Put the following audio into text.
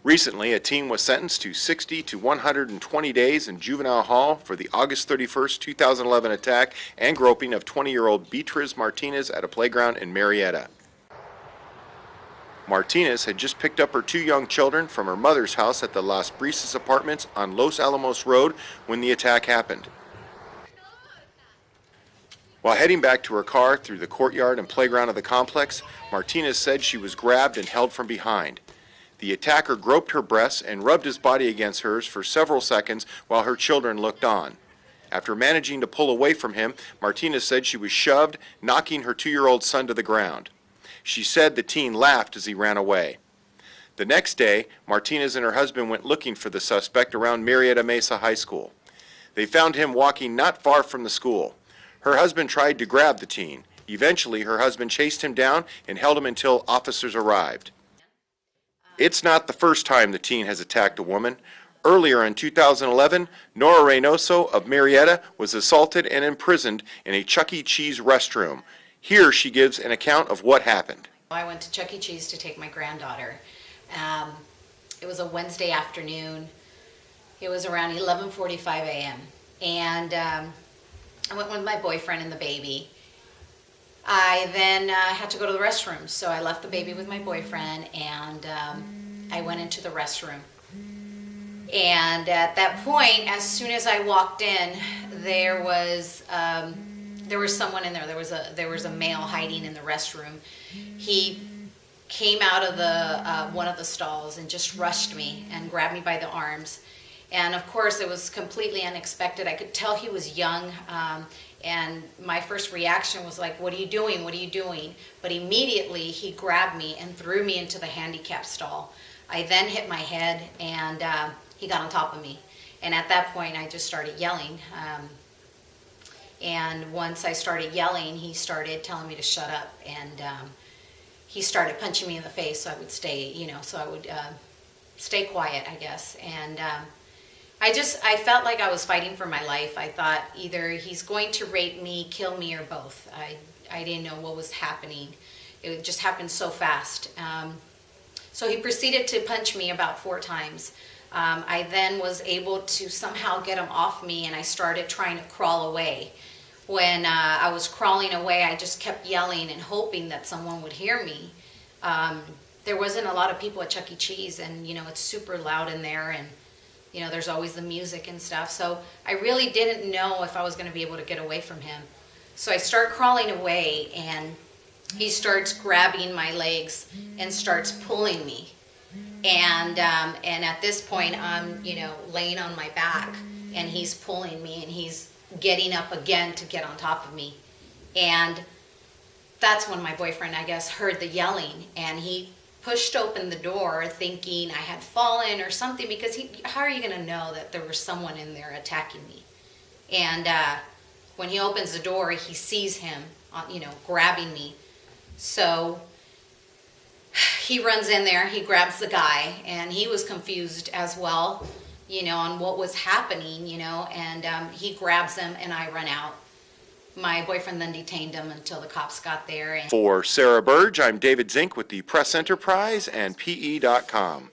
Recently, a teen was sentenced to 60 to 120 days in juvenile hall for the August 31st, 2011 attack and groping of 20-year-old Beatriz Martinez at a playground in Murrieta. Martinez had just picked up her two young children from her mother's house at the Las Brisas apartments on Los Alamos Road when the attack happened. While heading back to her car through the courtyard and playground of the complex, Martinez said she was grabbed and held from behind. The attacker groped her breasts and rubbed his body against hers for several seconds while her children looked on. After managing to pull away from him, Martinez said she was shoved, knocking her 2-year-old son to the ground. She said the teen laughed as he ran away. The next day, Martinez and her husband went looking for the suspect around Murrieta Mesa High School. They found him walking not far from the school. Her husband tried to grab the teen. Eventually, her husband chased him down and held him until officers arrived. It's not the first time the teen has attacked a woman. Earlier in 2011, Nora Reynoso of Murrieta was assaulted and imprisoned in a Chuck E. Cheese restroom. Here she gives an account of what happened. I went to Chuck E. Cheese to take my granddaughter. It was a Wednesday afternoon. It was around 11:45 a.m. And I went with my boyfriend and the baby. I then had to go to the restroom, so I left the baby with my boyfriend and I went into the restroom. And at that point, as soon as I walked in, there was someone in there. There was a male hiding in the restroom. He came out of the one of the stalls and just rushed me and grabbed me by the arms. And of course, it was completely unexpected. I could tell he was young. And my first reaction was like, what are you doing? What are you doing? But immediately he grabbed me and threw me into the handicap stall. I then hit my head and he got on top of me. And at that point I just started yelling. And once I started yelling, he started telling me to shut up. And he started punching me in the face so I would stay, so I would stay quiet, I guess. And I felt like I was fighting for my life. I thought either he's going to rape me, kill me, or both. I didn't know what was happening. It just happened so fast. So he proceeded to punch me about 4 times. I then was able to somehow get him off me, and I started trying to crawl away. When I was crawling away, I just kept yelling and hoping that someone would hear me. There wasn't a lot of people at Chuck E. Cheese, and it's super loud in there, and there's always the music and stuff. So I really didn't know if I was going to be able to get away from him. So I start crawling away, and he starts grabbing my legs and starts pulling me. And at this point, I'm laying on my back, and he's pulling me, and he's getting up again to get on top of me. And that's when my boyfriend, I guess, heard the yelling, and he pushed open the door thinking I had fallen or something, because how are you going to know that there was someone in there attacking me? And when he opens the door, he sees him, grabbing me. So he runs in there, he grabs the guy, and he was confused as well, on what was happening, and he grabs him and I run out. My boyfriend then detained him until the cops got there. For Sarah Burge, I'm David Zink with the Press Enterprise and PE.com.